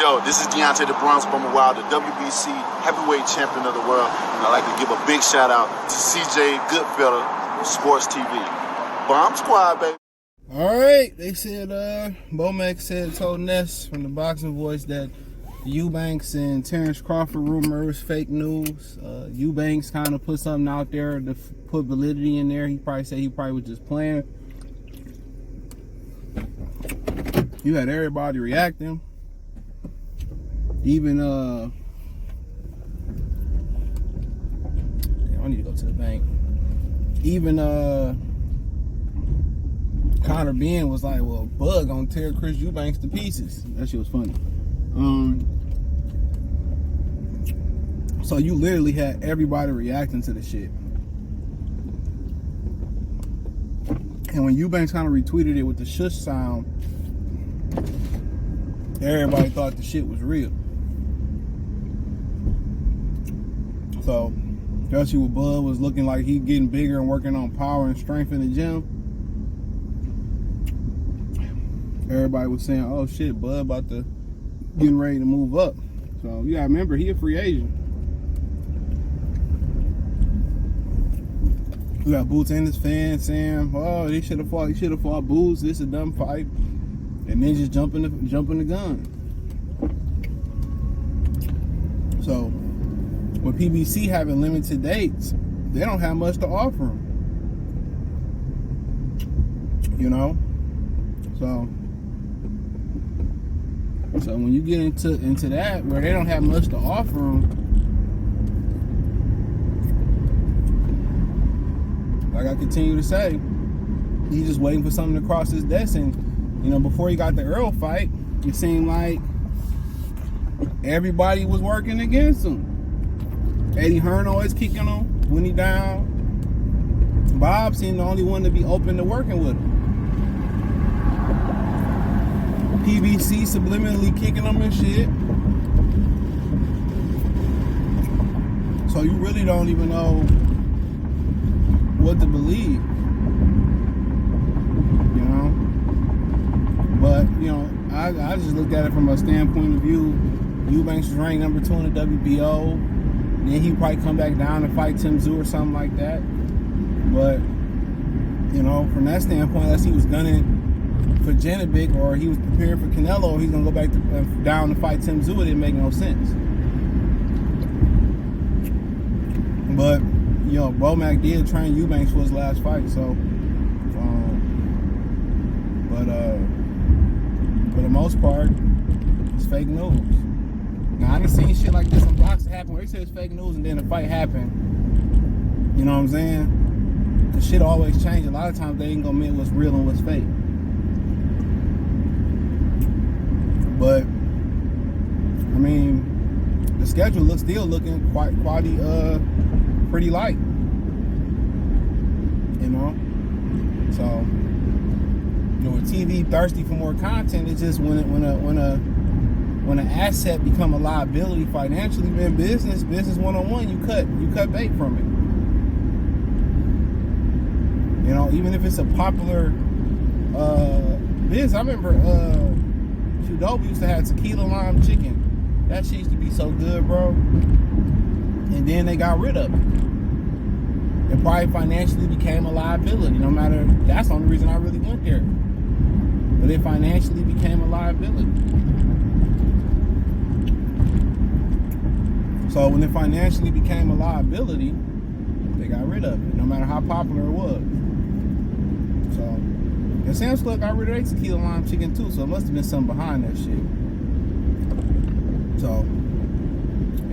Yo, this is Deontay the Bronx Bummer Wild, the WBC heavyweight champion of the world. And I'd like to give a big shout out to CJ Goodfellow, Sports TV. Bomb Squad, baby. All right, they said, Bomac told Ness from the Boxing Voice that the Eubanks and Terence Crawford rumor was fake news. Eubanks kind of put something out there to put validity in there. He probably said he was just playing. You had everybody reacting. Even, I need to go to the bank. Even, Connor Ben was like, well, Bug gonna tear Chris Eubanks to pieces. That shit was funny. So you literally had everybody reacting to the shit. And when Eubanks kind of retweeted it with the shush sound, everybody thought the shit was real. So, especially with Bud was looking like he getting bigger and working on power and strength in the gym. Everybody was saying, oh shit, Bud about to getting ready to move up. So, you gotta remember, he a free agent. We got Boots and his fans saying, oh, he should have fought Boots, this is a dumb fight. And then just jumping the gun. So, with PBC having limited dates, they don't have much to offer them. You know? So when you get into that, where they don't have much to offer them, like I continue to say, he's just waiting for something to cross his desk. And, you know, before he got the Earl fight, it seemed like everybody was working against him. Eddie Hearn always kicking him when he down. Bob seemed the only one to be open to working with him. PBC subliminally kicking him and shit. So you really don't even know what to believe. You know? But, you know, I just looked at it from a standpoint of view. Eubanks was ranked number 2 in the WBO. Then he'd probably come back down and fight Tim Tszyu or something like that. But, you know, from that standpoint, unless he was gunning for Janibek or he was preparing for Canelo, or he's going to go back down to fight Tim Tszyu, it didn't make no sense. But, you know, Bomac did train Eubanks for his last fight, so. For the most part, it's fake news. Now, I done seen shit like this on boxing happen where they say it's fake news and then the fight happened. You know what I'm saying? The shit always changes. A lot of times they ain't gonna admit what's real and what's fake. But, I mean, the schedule still looking pretty light. You know? So, you know, with TV thirsty for more content, it's just when an asset become a liability financially, man, business 101, you cut bait from it. You know, even if it's a popular business. I remember Qdoba used to have tequila lime chicken. That shit used to be so good, bro. And then they got rid of it. It probably financially became a liability. No matter, that's the only reason I really went there. But it financially became a liability. So when it financially became a liability, they got rid of it, no matter how popular it was. So, and Sam's Club got rid of their tequila lime chicken too, so it must have been something behind that shit. So,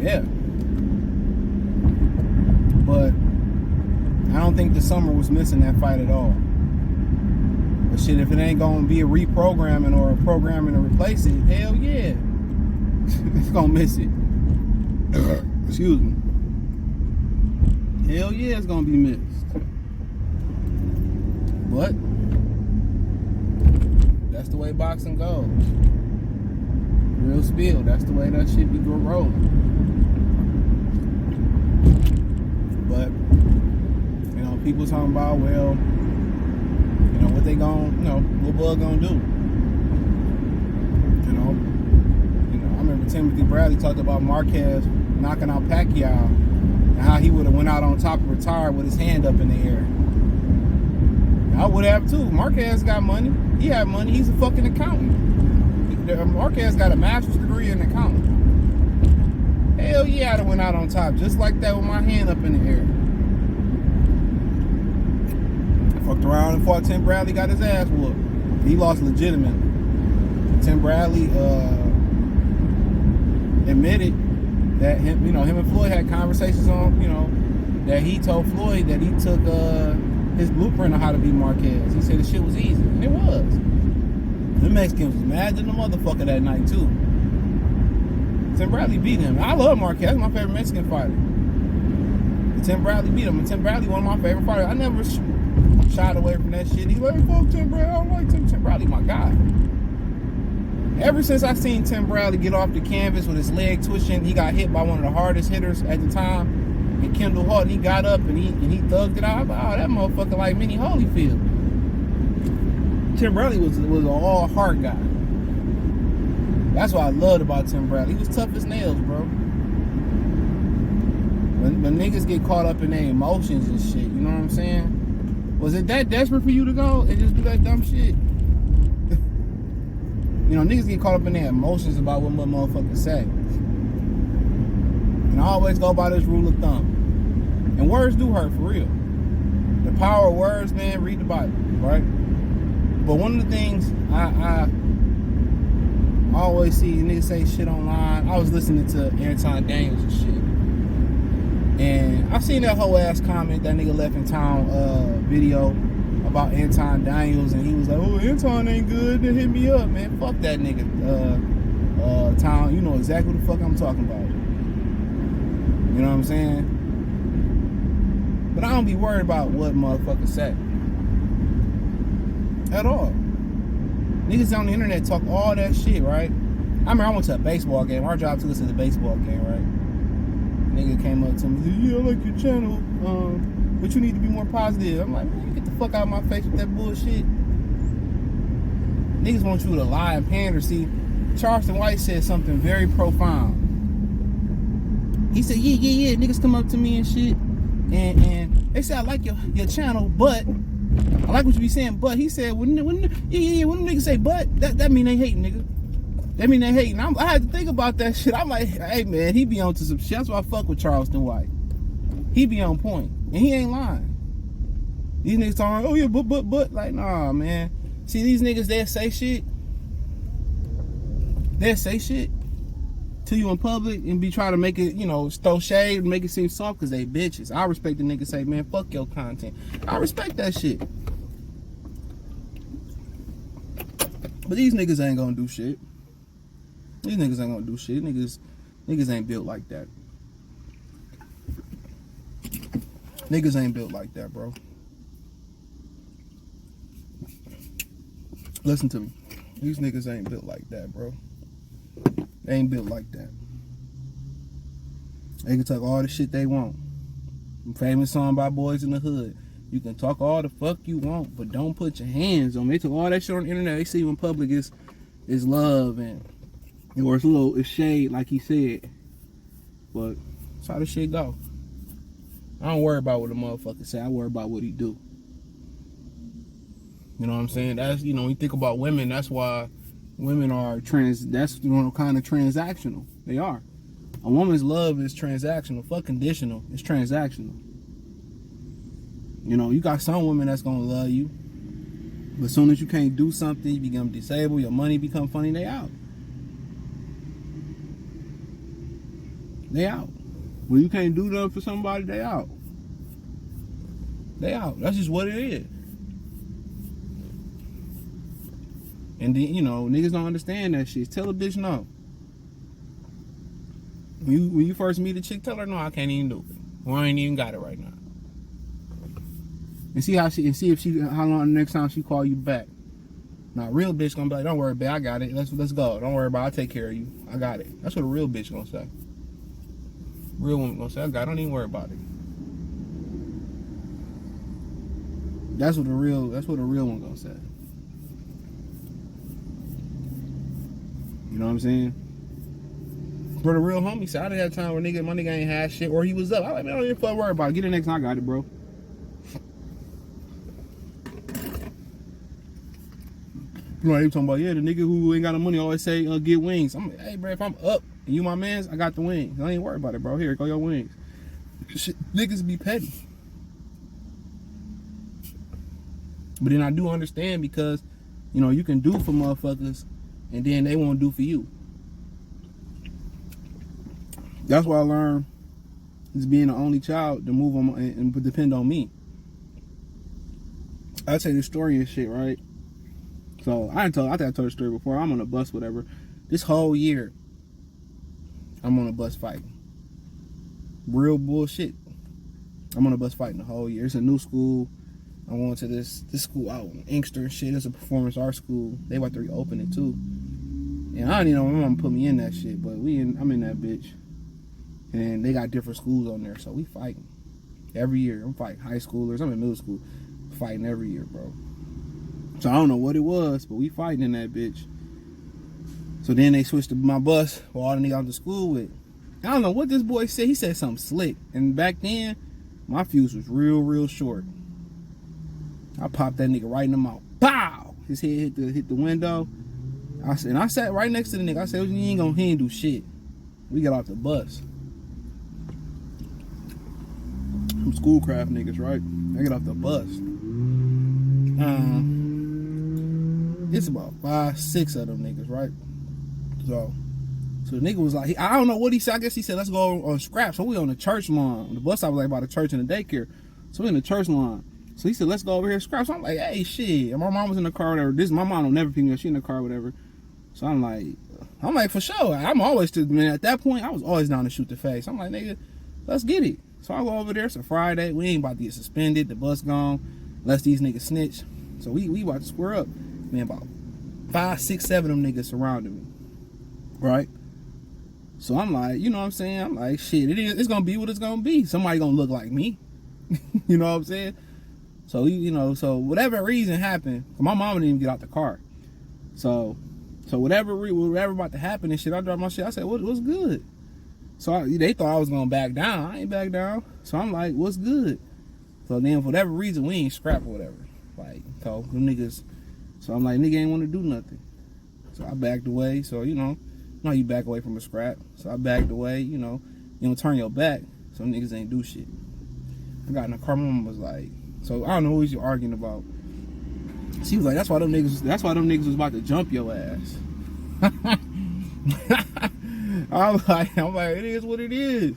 yeah. But I don't think the summer was missing that fight at all. But shit, if it ain't gonna be a reprogramming or a programming to replace it, hell yeah. It's gonna miss it. Excuse me. Hell yeah, it's gonna be missed. But that's the way boxing goes. Real spill. That's the way that shit be rolling. But you know, people talking about, well, you know, what they what Bud gonna do? You know, I remember Timothy Bradley talked about Marquez knocking out Pacquiao and how he would have went out on top and retired with his hand up in the air. I would have too. Marquez got money. He had money. He's a fucking accountant. Marquez got a master's degree in accounting. Hell yeah, I'd have went out on top just like that with my hand up in the air. I fucked around and fought Tim Bradley, got his ass whooped. He lost legitimately. Tim Bradley admitted that him and Floyd had conversations on, that he told Floyd that he took his blueprint on how to beat Marquez. He said the shit was easy, and it was. The Mexicans was mad than the motherfucker that night too. Tim Bradley beat him. I love Marquez. That's my favorite Mexican fighter. And Tim Bradley beat him. And Tim Bradley one of my favorite fighters. I never shied away from that shit. He's like, fuck Tim Bradley. I don't like Tim. Tim Bradley, my guy. Ever since I seen Tim Bradley get off the canvas with his leg twitching, he got hit by one of the hardest hitters at the time, and Kendall Hart, and he got up and he thugged it out. I was like, oh, that motherfucker like Minnie Holyfield. Tim Bradley was an all heart guy. That's what I loved about Tim Bradley. He was tough as nails, bro. When niggas get caught up in their emotions and shit, you know what I'm saying? Was it that desperate for you to go and just do that dumb shit? Niggas get caught up in their emotions about what motherfuckers say. And I always go by this rule of thumb. And words do hurt, for real. The power of words, man, read the Bible, right? But one of the things I always see niggas say shit online. I was listening to Anton Daniels and shit. And I seen that whole ass comment that nigga left in town video about Anton Daniels, and he was like, oh, Anton ain't good, then hit me up, man. Fuck that nigga. Town, you know exactly what the fuck I'm talking about. You know what I'm saying? But I don't be worried about what motherfuckers say. At all. Niggas on the internet talk all that shit, right? I remember I went to a baseball game. Our job took us to the baseball game, right? Nigga came up to me, said, yeah, I like your channel, but you need to be more positive. I'm like, man, get the fuck out of my face with that bullshit. Niggas want you to lie and pander. See, Charleston White said something very profound. He said, yeah, niggas come up to me and shit, and they say, I like your channel, but I like what you be saying, but he said, when niggas say but, that mean they hating, nigga. That mean they hating. I had to think about that shit. I'm like, hey man, he be on to some shit. That's why I fuck with Charleston White. He be on point, and he ain't lying. These niggas talking, oh yeah, but, like, nah, man. See, these niggas, they'll say shit. They'll say shit to you in public and be trying to make it, throw shade and make it seem soft because they bitches. I respect the niggas say, man, fuck your content. I respect that shit. But these niggas ain't gonna do shit. These niggas ain't gonna do shit. Niggas ain't built like that. Niggas ain't built like that, bro. Listen to me. These niggas ain't built like that, bro. They ain't built like that. They can talk all the shit they want. Famous song by Boys in the Hood. You can talk all the fuck you want, but don't put your hands on me. They took all that shit on the internet. They see you in public is love and or it's shade, like he said. But that's how the shit go. I don't worry about what the motherfucker say. I worry about what he do. You know what I'm saying? That's, when you think about women, that's why women are kind of transactional. They are. A woman's love is transactional. Fuck conditional. It's transactional. You got some women that's gonna love you, but as soon as you can't do something, you become disabled, your money become funny, they out. They out. When you can't do nothing for somebody, they out. They out. That's just what it is. And then, niggas don't understand that shit. Tell a bitch no. When you first meet a chick, tell her no, I can't even do it. Or I ain't even got it right now. And see how long the next time she call you back. Now, a real bitch gonna be like, don't worry, babe, I got it. Let's go. Don't worry about it. I'll take care of you. I got it. That's what a real bitch gonna say. Real woman gonna say, I got it. Don't even worry about it. That's what a real one gonna say. You know what I'm saying? Bro, the real homie said I didn't have time where my nigga ain't had shit or he was up. I like, man, I don't even fucking worry about it. Get it next time, I got it, bro. You know, he talking about, yeah, the nigga who ain't got no money always say, get wings. I'm like, hey, bro, if I'm up and you my mans, I got the wings. I ain't worried about it, bro. Here, go your wings. Shit, niggas be petty. But then I do understand because, you know, you can do for motherfuckers and then they won't do for you. That's why I learned is being the only child to move on and depend on me. I tell you the story and shit, right? So I think I told the story before. I'm on a bus, whatever. This whole year, I'm on a bus fighting. Real bullshit. I'm on a bus fighting the whole year. It's a new school. I went to this school out in Inkster and shit. It's a performance art school. They about to reopen it too. And I don't even know my mom put me in that shit, but I'm in that bitch. And they got different schools on there, so we fighting every year. I'm fighting high schoolers. I'm in middle school, fighting every year, bro. So I don't know what it was, but we fighting in that bitch. So then they switched to my bus with all the niggas I went to school with. I don't know what this boy said. He said something slick. And back then, my fuse was real short. I popped that nigga right in the mouth. Pow! His head hit the window. I sat right next to the nigga. I said, he ain't do shit. We got off the bus. Some schoolcraft niggas, right? I get off the bus. It's about 5, 6 of them niggas, right? So the nigga was like, I don't know what he said. I guess he said, let's go on scrap. So we on the church lawn. The bus stop was like by the church and the daycare. So we in the church lawn. So he said, let's go over here scrap. So I'm like, hey, shit. And my mom was in the car, whatever. My mom don't never pick me up. She in the car, whatever. So I'm like, for sure. I'm always, man, at that point, I was always down to shoot the face. I'm like, nigga, let's get it. So I go over there. It's a Friday. We ain't about to get suspended. The bus gone. Unless these niggas snitch. So we about to square up. Man, about 5, 6, 7 of them niggas surrounded me. Right? So I'm like, you know what I'm saying? I'm like, shit, it's gonna be what it's gonna be. Somebody gonna look like me. You know what I'm saying? So, you know, so whatever reason happened, my mom didn't even get out the car. So whatever about to happen and shit, I dropped my shit. I said, what's good? So they thought I was gonna back down. I ain't back down. So I'm like, what's good? So then for whatever reason, we ain't scrap or whatever. Like, so them niggas, so I'm like, nigga ain't want to do nothing. So I backed away. So, you know you back away from a scrap. So I backed away, you don't turn your back. So niggas ain't do shit. I got in the car, my mom was like, so I don't know who you arguing about. She was like, that's why them niggas was about to jump your ass. I'm like, it is what it is.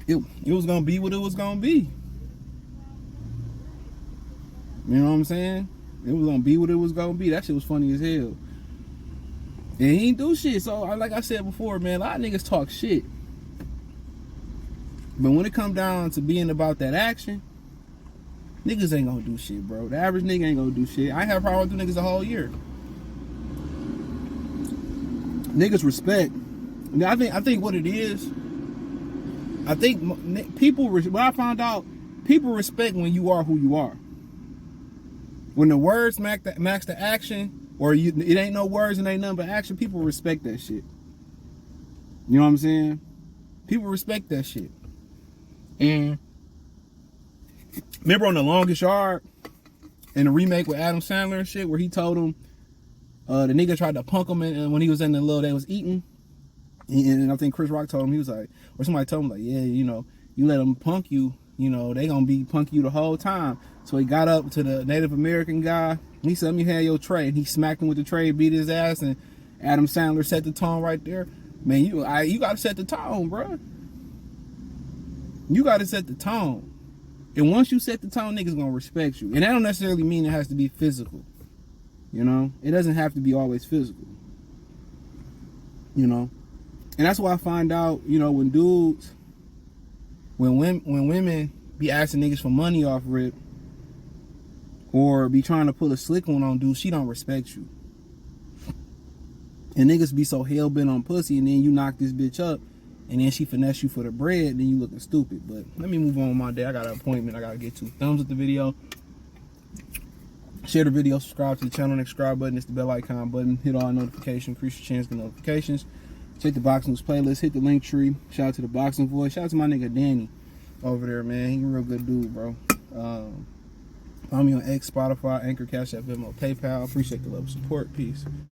It was gonna be what it was gonna be. You know what I'm saying? It was gonna be what it was gonna be. That shit was funny as hell. And he ain't do shit. So like I said before, man, a lot of niggas talk shit. But when it come down to being about that action, niggas ain't gonna do shit, bro. The average nigga ain't gonna do shit. I ain't had a problem with niggas the whole year. Niggas respect. I think what it is, I think people, what I found out, people respect when you are who you are. When the words match the action, or it ain't no words and ain't nothing but action, people respect that shit. You know what I'm saying? People respect that shit. And remember on The Longest Yard, in the remake with Adam Sandler and shit, where he told him the nigga tried to punk him when he was in the little they was eating, and I think Chris Rock told him, he was like, or somebody told him like, yeah, you let them punk you, they gonna be punk you the whole time. So he got up to the Native American guy. He said, let me have your tray. And he smacked him with the tray, beat his ass, and Adam Sandler set the tone right there. Man, you gotta set the tone, bro. You gotta set the tone. And once you set the tone, niggas gonna respect you. And that don't necessarily mean it has to be physical. It doesn't have to be always physical. And that's why I find out, when women be asking niggas for money off rip, or be trying to pull a slick one on dude, she don't respect you. And niggas be so hell-bent on pussy, and then you knock this bitch up, and then she finesse you for the bread, then you looking stupid. But let me move on with my day. I got an appointment I gotta get to. Thumbs up the video. Share the video, subscribe to the channel, next subscribe button, it's the bell icon button, hit all notifications, increase your chance to get notifications. Check the Boxing News playlist, hit the link tree. Shout out to the Boxing Voice. Shout out to my nigga Danny over there, man. He a real good dude, bro. Follow me on X, Spotify, Anchor, Cash App, Venmo, PayPal. Appreciate the love and support. Peace.